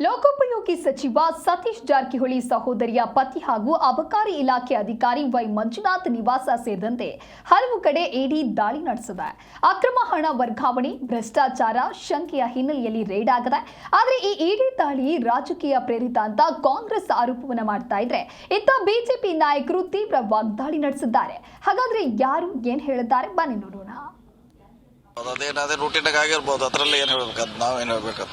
ಲೋಕೋಪಯೋಗಿ ಸಚಿವ ಸತೀಶ್ ಜಾರಕಿಹೊಳಿ ಸಹೋದರಿಯ ಪತಿ ಹಾಗೂ ಅಬಕಾರಿ ಇಲಾಖೆ ಅಧಿಕಾರಿ ವೈ ಮಂಜುನಾಥ್ ನಿವಾಸ ಸೇರಿದಂತೆ ಹಲವು ಕಡೆ ಇಡಿ ದಾಳಿ ನಡೆಸಿದೆ. ಅಕ್ರಮ ಹಣ ವರ್ಗಾವಣೆ, ಭ್ರಷ್ಟಾಚಾರ ಶಂಕೆಯ ಹಿನ್ನೆಲೆಯಲ್ಲಿ ರೇಡ್ ಆಗಿದೆ. ಆದರೆ ಈ ಇಡಿ ದಾಳಿ ರಾಜಕೀಯ ಪ್ರೇರಿತ ಅಂತ ಕಾಂಗ್ರೆಸ್ ಆರೋಪವನ್ನ ಮಾಡ್ತಾ ಇದ್ರೆ, ಇತ್ತ ಬಿಜೆಪಿ ನಾಯಕರು ತೀವ್ರ ವಾಗ್ದಾಳಿ ನಡೆಸಿದ್ದಾರೆ. ಹಾಗಾದ್ರೆ ಯಾರು ಏನ್ ಹೇಳಿದ್ದಾರೆ ಬನ್ನಿ ನೋಡೋಣ. ಅದೇ ರೂಟೀನಾಗ ಆಗಿರ್ಬೋದು, ಅದರಲ್ಲಿ ಏನು ಹೇಳ್ಬೇಕಂತ ನಾವೇನು ಹೇಳ್ಬೇಕಂತ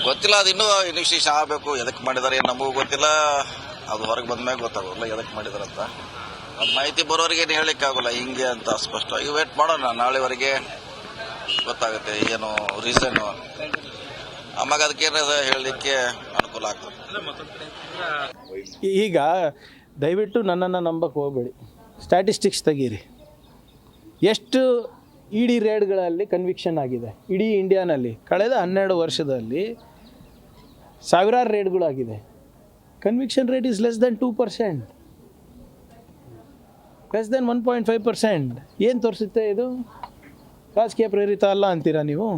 ಗೊತ್ತಿಲ್ಲ. ಅದು ಇನ್ನೂ ಇನ್ವೆಸ್ಟಿಗೇಷನ್ ಆಗಬೇಕು. ಎದಕ್ಕೆ ಮಾಡಿದಾರೆ ನಮಗೂ ಗೊತ್ತಿಲ್ಲ. ಅದು ಹೊರಗೆ ಬಂದ್ಮ್ಯಾಗ ಗೊತ್ತಾಗೋಲ್ಲ ಎದಕ್ಕೆ ಮಾಡಿದಾರಂತ. ಮಾಹಿತಿ ಬರೋರಿಗೆ ಏನು ಹೇಳಲಿಕ್ಕೆ ಆಗೋಲ್ಲ ಹಿಂಗೆ ಅಂತ ಸ್ಪಷ್ಟವಾಗಿ ವೇಟ್ ಮಾಡೋಣ. ನಾಳೆವರೆಗೆ ಗೊತ್ತಾಗುತ್ತೆ ಏನು ರೀಸನ್. ಆವಾಗ ಅದಕ್ಕೇನು ಹೇಳಲಿಕ್ಕೆ ಅನುಕೂಲ ಆಗ್ತದೆ. ಈಗ ದಯವಿಟ್ಟು ನನ್ನನ್ನು ನಂಬಕ್ಕೆ ಹೋಗಬೇಡಿ. ಸ್ಟ್ಯಾಟಿಸ್ಟಿಕ್ಸ್ ತೆಗೀರಿ. ಎಷ್ಟು ಇಡಿ ರೇಡ್ಗಳಲ್ಲಿ ಕನ್ವಿಕ್ಷನ್ ಆಗಿದೆ ಇಡೀ ಇಂಡಿಯಾನಲ್ಲಿ ಕಳೆದ 12 ವರ್ಷದಲ್ಲಿ ಸಾವಿರಾರು ರೇಡ್ಗಳಾಗಿದೆ. Conviction rate is less than 2%, less than 1.5%. ಏನು ತೋರಿಸುತ್ತೆ ಇದು? ರಾಜಕೀಯ ಪ್ರೇರಿತ ಅಲ್ಲ ಅಂತೀರಾ ನೀವು?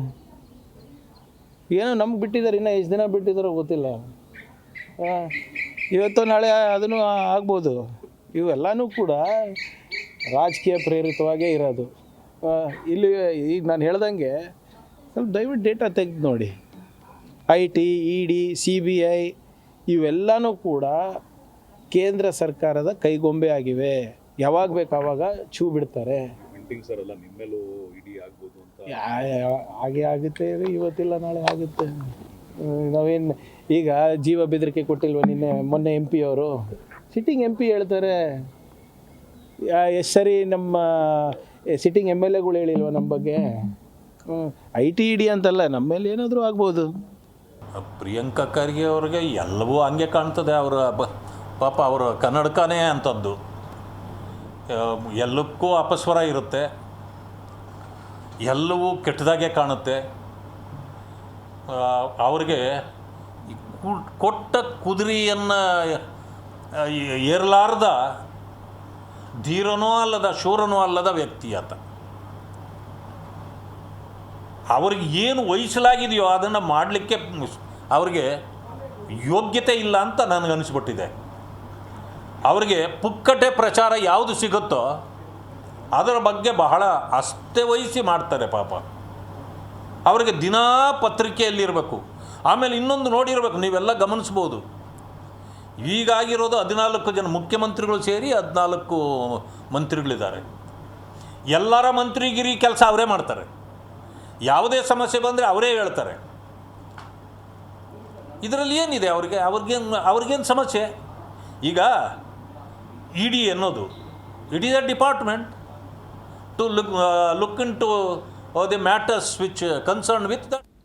ಏನೋ ನಮ್ಗೆ ಬಿಟ್ಟಿದ್ದಾರೆ, ಇನ್ನೂ ಎಷ್ಟು ದಿನ ಬಿಟ್ಟಿದ್ದಾರೋ ಗೊತ್ತಿಲ್ಲ. ಇವತ್ತು ನಾಳೆ ಅದನ್ನು ಆಗ್ಬೋದು. ಇವೆಲ್ಲನೂ ಕೂಡ ರಾಜಕೀಯ ಪ್ರೇರಿತವಾಗೇ ಇರೋದು. ಇಲ್ಲಿ ಈಗ ನಾನು ಹೇಳ್ದಂಗೆ ಸ್ವಲ್ಪ ದಯವಿಟ್ಟು ಡೇಟಾ ತೆಗೆದು ನೋಡಿ. IT, ED, CBI ಇವೆಲ್ಲನೂ ಕೂಡ ಕೇಂದ್ರ ಸರ್ಕಾರದ ಕೈಗೊಂಬೆ ಆಗಿವೆ. ಯಾವಾಗ ಬೇಕು ಆವಾಗ ಛೂ ಬಿಡ್ತಾರೆ. ಹಾಗೆ ಆಗುತ್ತೆ, ಇವತ್ತಿಲ್ಲ ನಾಳೆ ಆಗುತ್ತೆ. ನಾವೇನು ಈಗ ಜೀವ ಬೆದರಿಕೆ ಕೊಟ್ಟಿಲ್ವ? ಮೊನ್ನೆ MP ಅವರು ಸಿಟ್ಟಿಂಗ್ MP ಹೇಳ್ತಾರೆ. ಎಷ್ಟು ಸರಿ ನಮ್ಮ ಸಿಟ್ಟಿಂಗ್ MLAಗಳು ಹೇಳಿಲ್ವ ನಮ್ಮ ಬಗ್ಗೆ? IT, ED ಅಂತಲ್ಲ, ನಮ್ಮ ಮೇಲೆ ಏನಾದರೂ ಆಗ್ಬೋದು. ಪ್ರಿಯಾಂಕಾ ಖರ್ಗೆ ಅವ್ರಿಗೆ ಎಲ್ಲವೂ ಹಂಗೆ ಕಾಣ್ತದೆ. ಅವರ ಪಾಪ ಅವರು ಕನ್ನಡಕನೇ ಅಂಥದ್ದು. ಎಲ್ಲಕ್ಕೂ ಅಪಸ್ವರ ಇರುತ್ತೆ, ಎಲ್ಲವೂ ಕೆಟ್ಟದಾಗೆ ಕಾಣುತ್ತೆ. ಅವ್ರಿಗೆ ಕೊಟ್ಟ ಕುದುರೆಯನ್ನು ಏರಲಾರ್ದ ಧೀರನೂ ಅಲ್ಲದ ಶೂರನೂ ಅಲ್ಲದ ವ್ಯಕ್ತಿ ಆತ. ಅವ್ರಿಗೆ ಏನು ವಹಿಸಲಾಗಿದೆಯೋ ಅದನ್ನು ಮಾಡಲಿಕ್ಕೆ ಅವ್ರಿಗೆ ಯೋಗ್ಯತೆ ಇಲ್ಲ ಅಂತ ನನಗನ್ನಿಸ್ಬಿಟ್ಟಿದೆ. ಅವ್ರಿಗೆ ಪುಕ್ಕಟೆ ಪ್ರಚಾರ ಯಾವುದು ಸಿಗುತ್ತೋ ಅದರ ಬಗ್ಗೆ ಬಹಳ ಅಷ್ಟೇ ವಹಿಸಿ ಮಾಡ್ತಾರೆ ಪಾಪ. ಅವ್ರಿಗೆ ದಿನಾ ಪತ್ರಿಕೆಯಲ್ಲಿರಬೇಕು. ಆಮೇಲೆ ಇನ್ನೊಂದು ನೋಡಿರಬೇಕು, ನೀವೆಲ್ಲ ಗಮನಿಸ್ಬೋದು. ಈಗಾಗಿರೋದು 14 ಜನ ಮುಖ್ಯಮಂತ್ರಿಗಳು ಸೇರಿ 14 ಮಂತ್ರಿಗಳಿದ್ದಾರೆ. ಎಲ್ಲರ ಮಂತ್ರಿಗಿರಿ ಕೆಲಸ ಅವರೇ ಮಾಡ್ತಾರೆ. ಯಾವುದೇ ಸಮಸ್ಯೆ ಬಂದರೆ ಅವರೇ ಹೇಳ್ತಾರೆ. ಇದರಲ್ಲಿ ಏನಿದೆ? ಅವ್ರಿಗೇನು ಸಮಸ್ಯೆ? ಈಗ ED ಅನ್ನೋದು it is a department to look in to the matters which concern with the